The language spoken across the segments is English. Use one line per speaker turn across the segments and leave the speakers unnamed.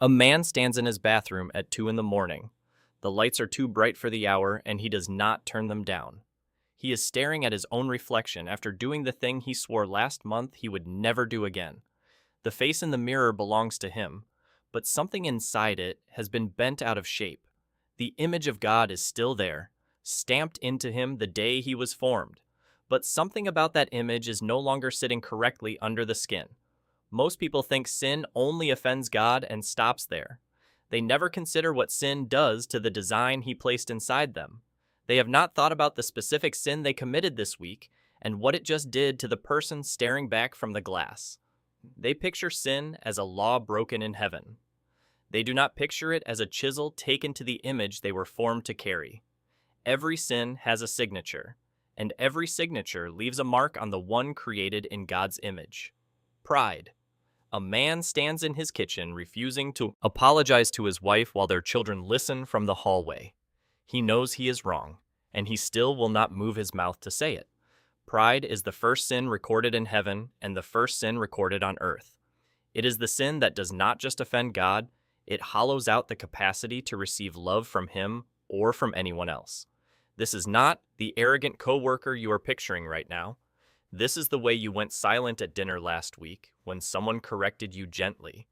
A man stands in his bathroom at 2 in the morning. The lights are too bright for the hour, and he does not turn them down. He is staring at his own reflection after doing the thing he swore last month he would never do again. The face in the mirror belongs to him, but something inside it has been bent out of shape. The image of God is still there, stamped into him the day he was formed. But something about that image is no longer sitting correctly under the skin. Most people think sin only offends God and stops there. They never consider what sin does to the design he placed inside them. They have not thought about the specific sin they committed this week and what it just did to the person staring back from the glass. They picture sin as a law broken in heaven. They do not picture it as a chisel taken to the image they were formed to carry. Every sin has a signature, and every signature leaves a mark on the one created in God's image. Pride. A man stands in his kitchen refusing to apologize to his wife while their children listen from the hallway. He knows he is wrong, and he still will not move his mouth to say it. Pride is the first sin recorded in heaven and the first sin recorded on earth. It is the sin that does not just offend God, it hollows out the capacity to receive love from him or from anyone else. This is not the arrogant coworker you are picturing right now. This is the way you went silent at dinner last week when someone corrected you gently.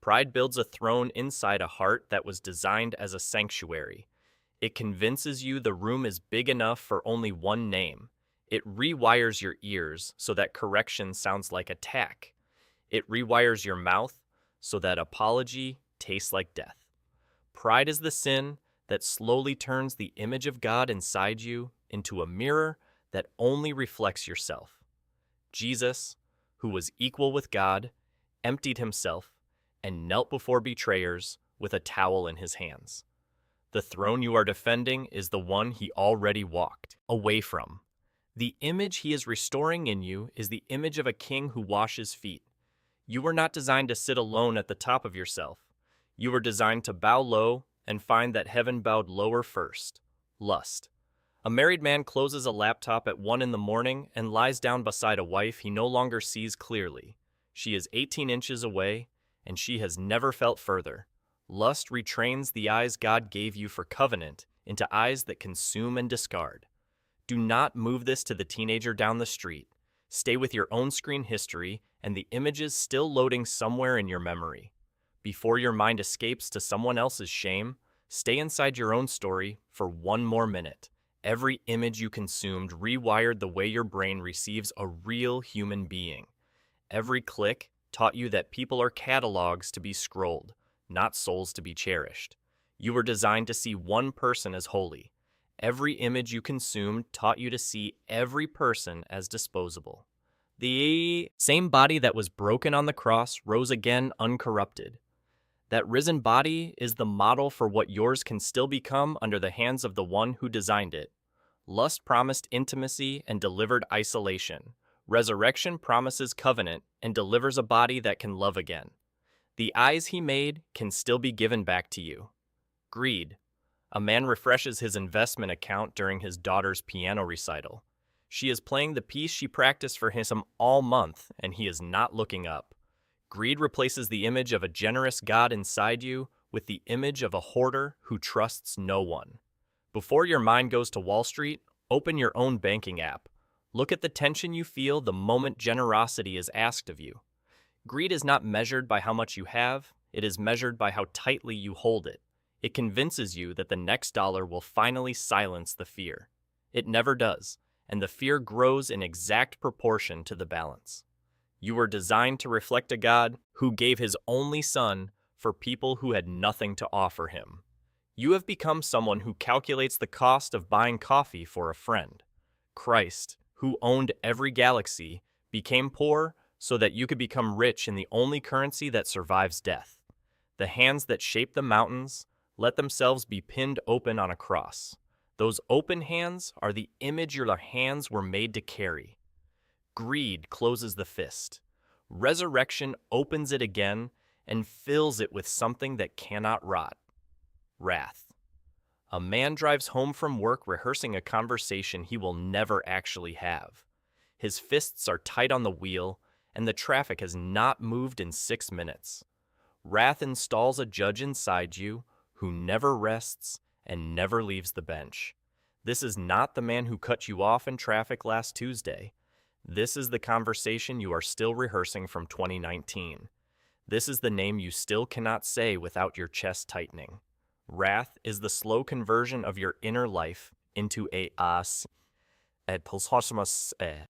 Pride builds a throne inside a heart that was designed as a sanctuary. It convinces you the room is big enough for only one name. It rewires your ears so that correction sounds like attack. It rewires your mouth so that apology tastes like death. Pride is the sin that slowly turns the image of God inside you into a mirror that only reflects yourself. Jesus, who was equal with God, emptied himself and knelt before betrayers with a towel in his hands. The throne you are defending is the one he already walked away from. The image he is restoring in you is the image of a king who washes feet. You were not designed to sit alone at the top of yourself. You were designed to bow low and find that heaven bowed lower first. Lust. A married man closes a laptop at 1 in the morning and lies down beside a wife he no longer sees clearly. She is 18 inches away, and she has never felt further. Lust retrains the eyes God gave you for covenant into eyes that consume and discard. Do not move this to the teenager down the street. Stay with your own screen history and the images still loading somewhere in your memory. Before your mind escapes to someone else's shame, stay inside your own story for 1 more minute. Every image you consumed rewired the way your brain receives a real human being. Every click taught you that people are catalogs to be scrolled, not souls to be cherished. You were designed to see one person as holy. Every image you consumed taught you to see every person as disposable. The same body that was broken on the cross rose again uncorrupted. That risen body is the model for what yours can still become under the hands of the one who designed it. Lust promised intimacy and delivered isolation. Resurrection promises covenant and delivers a body that can love again. The eyes he made can still be given back to you. Greed. A man refreshes his investment account during his daughter's piano recital. She is playing the piece she practiced for him all month, and he is not looking up. Greed replaces the image of a generous God inside you with the image of a hoarder who trusts no one. Before your mind goes to Wall Street, open your own banking app. Look at the tension you feel the moment generosity is asked of you. Greed is not measured by how much you have, it is measured by how tightly you hold it. It convinces you that the next dollar will finally silence the fear. It never does, and the fear grows in exact proportion to the balance. You were designed to reflect a God who gave his only son for people who had nothing to offer him. You have become someone who calculates the cost of buying coffee for a friend. Christ, who owned every galaxy, became poor so that you could become rich in the only currency that survives death. The hands that shape the mountains let themselves be pinned open on a cross. Those open hands are the image your hands were made to carry. Greed closes the fist. Resurrection opens it again and fills it with something that cannot rot. Wrath. A man drives home from work rehearsing a conversation he will never actually have. His fists are tight on the wheel, and the traffic has not moved in 6 minutes. Wrath installs a judge inside you who never rests and never leaves the bench. This is not the man who cut you off in traffic last Tuesday. This is the conversation you are still rehearsing from 2019. This is the name you still cannot say without your chest tightening. Wrath is the slow conversion of your inner life into a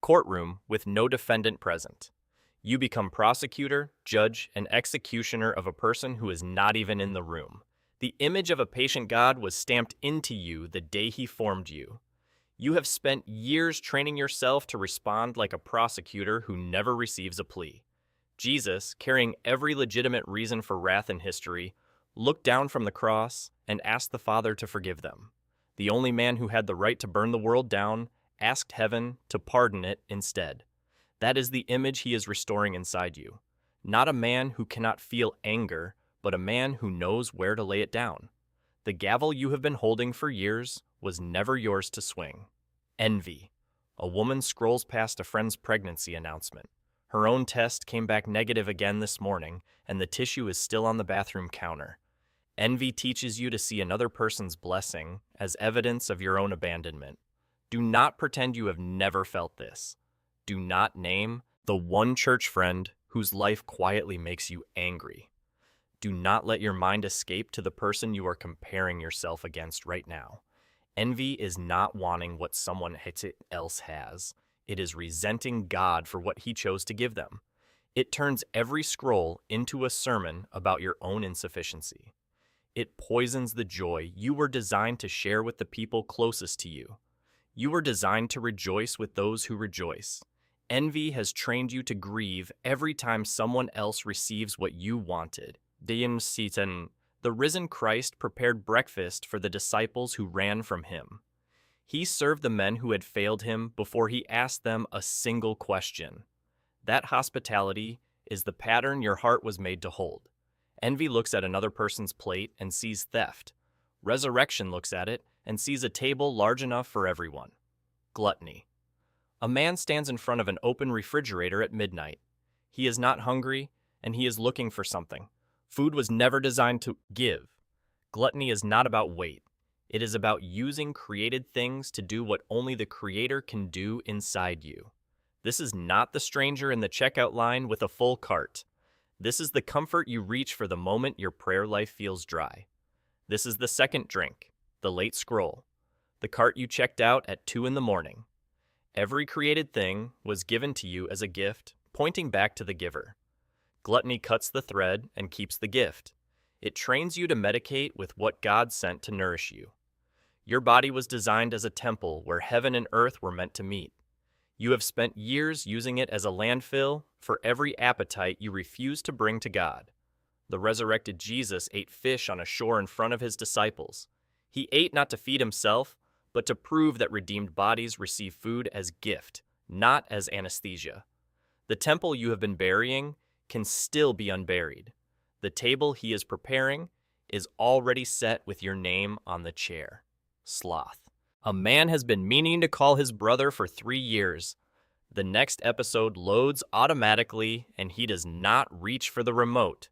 courtroom with no defendant present. You become prosecutor, judge, and executioner of a person who is not even in the room. The image of a patient God was stamped into you the day he formed you. You have spent years training yourself to respond like a prosecutor who never receives a plea. Jesus, carrying every legitimate reason for wrath in history, looked down from the cross and asked the Father to forgive them. The only man who had the right to burn the world down asked heaven to pardon it instead. That is the image he is restoring inside you. Not a man who cannot feel anger, but a man who knows where to lay it down. The gavel you have been holding for years was never yours to swing. Envy. A woman scrolls past a friend's pregnancy announcement. Her own test came back negative again this morning, and the tissue is still on the bathroom counter. Envy teaches you to see another person's blessing as evidence of your own abandonment. Do not pretend you have never felt this. Do not name the one church friend whose life quietly makes you angry. Do not let your mind escape to the person you are comparing yourself against right now. Envy is not wanting what someone else has. It is resenting God for what he chose to give them. It turns every scroll into a sermon about your own insufficiency. It poisons the joy you were designed to share with the people closest to you. You were designed to rejoice with those who rejoice. Envy has trained you to grieve every time someone else receives what you wanted. The risen Christ prepared breakfast for the disciples who ran from him. He served the men who had failed him before he asked them a single question. That hospitality is the pattern your heart was made to hold. Envy looks at another person's plate and sees theft. Resurrection looks at it and sees a table large enough for everyone. Gluttony. A man stands in front of an open refrigerator at midnight. He is not hungry, and he is looking for something. Food was never designed to give. Gluttony is not about weight. It is about using created things to do what only the Creator can do inside you. This is not the stranger in the checkout line with a full cart. This is the comfort you reach for the moment your prayer life feels dry. This is the second drink, the late scroll, the cart you checked out at 2 a.m. Every created thing was given to you as a gift, pointing back to the giver. Gluttony cuts the thread and keeps the gift. It trains you to medicate with what God sent to nourish you. Your body was designed as a temple where heaven and earth were meant to meet. You have spent years using it as a landfill for every appetite you refuse to bring to God. The resurrected Jesus ate fish on a shore in front of his disciples. He ate not to feed himself, but to prove that redeemed bodies receive food as gift, not as anesthesia. The temple you have been burying can still be unburied. The table he is preparing is already set with your name on the chair. Sloth. A man has been meaning to call his brother for 3 years. The next episode loads automatically, and he does not reach for the remote.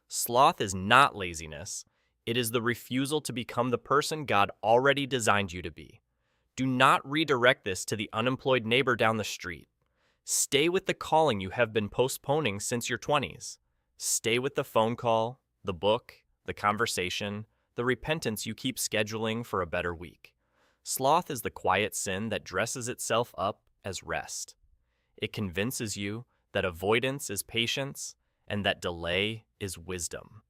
Sloth is not laziness. It is the refusal to become the person God already designed you to be. Do not redirect this to the unemployed neighbor down the street. Stay with the calling you have been postponing since your 20s. Stay with the phone call, the book, the conversation, the repentance you keep scheduling for a better week. Sloth is the quiet sin that dresses itself up as rest. It convinces you that avoidance is patience and that delay is wisdom.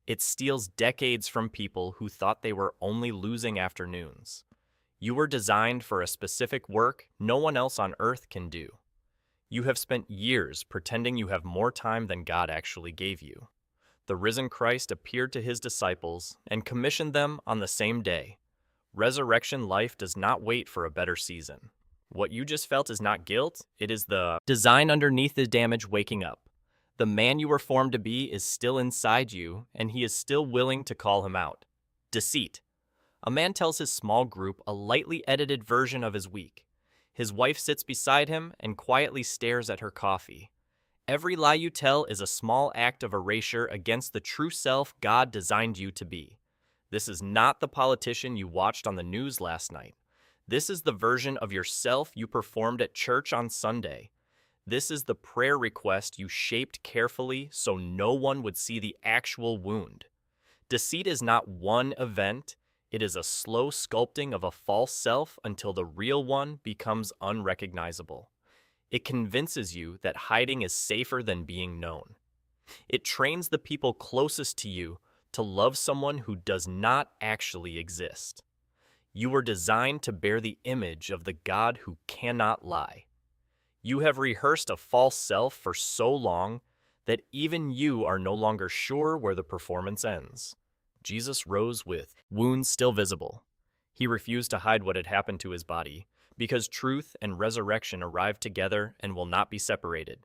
It steals decades from people who thought they were only losing afternoons. You were designed for a specific work no one else on earth can do. You have spent years pretending you have more time than God actually gave you. The risen Christ appeared to his disciples and commissioned them on the same day. Resurrection life does not wait for a better season. What you just felt is not guilt, it is the design underneath the damage waking up. The man you were formed to be is still inside you, and he is still willing to call him out. Deceit. A man tells his small group a lightly edited version of his week. His wife sits beside him and quietly stares at her coffee. Every lie you tell is a small act of erasure against the true self God designed you to be. This is not the politician you watched on the news last night. This is the version of yourself you performed at church on Sunday. This is the prayer request you shaped carefully so no one would see the actual wound. Deceit is not one event, it is a slow sculpting of a false self until the real one becomes unrecognizable. It convinces you that hiding is safer than being known. It trains the people closest to you to love someone who does not actually exist. You were designed to bear the image of the God who cannot lie. You have rehearsed a false self for so long that even you are no longer sure where the performance ends. Jesus rose with wounds still visible. He refused to hide what had happened to his body, because truth and resurrection arrive together and will not be separated.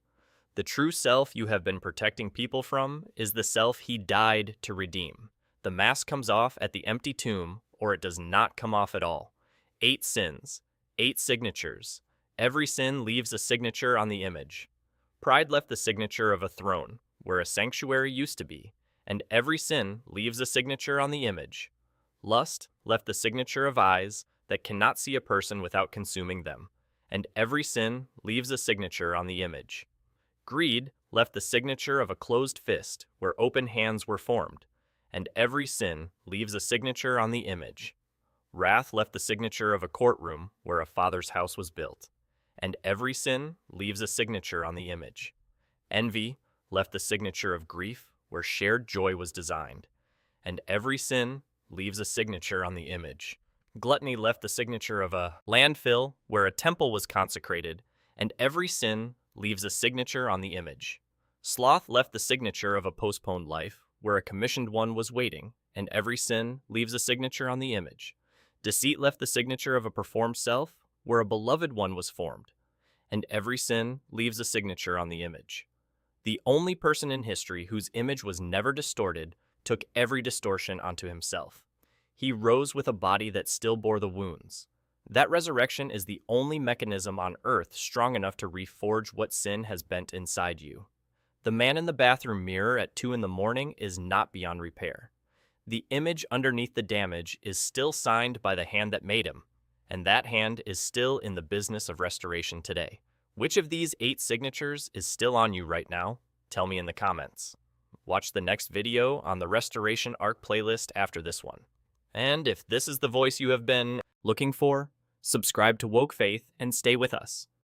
The true self you have been protecting people from is the self he died to redeem. The mask comes off at the empty tomb, or it does not come off at all. 8 sins, 8 signatures. Every sin leaves a signature on the image. Pride left the signature of a throne, where a sanctuary used to be, and every sin leaves a signature on the image. Lust left the signature of eyes that cannot see a person without consuming them, and every sin leaves a signature on the image. Greed left the signature of a closed fist where open hands were formed, and every sin leaves a signature on the image. Wrath left the signature of a courtroom where a father's house was built, and every sin leaves a signature on the image. Envy left the signature of grief where shared joy was designed, and every sin leaves a signature on the image. Gluttony left the signature of a landfill where a temple was consecrated, and every sin leaves a signature on the image. Sloth left the signature of a postponed life where a commissioned one was waiting, and every sin leaves a signature on the image. Deceit left the signature of a performed self where a beloved one was formed, and every sin leaves a signature on the image. The only person in history whose image was never distorted took every distortion onto himself. He rose with a body that still bore the wounds. That resurrection is the only mechanism on earth strong enough to reforge what sin has bent inside you. The man in the bathroom mirror at 2 in the morning is not beyond repair. The image underneath the damage is still signed by the hand that made him, and that hand is still in the business of restoration today. Which of these 8 signatures is still on you right now? Tell me in the comments. Watch the next video on the Restoration Arc playlist after this one. And if this is the voice you have been looking for, subscribe to Woke Faith and stay with us.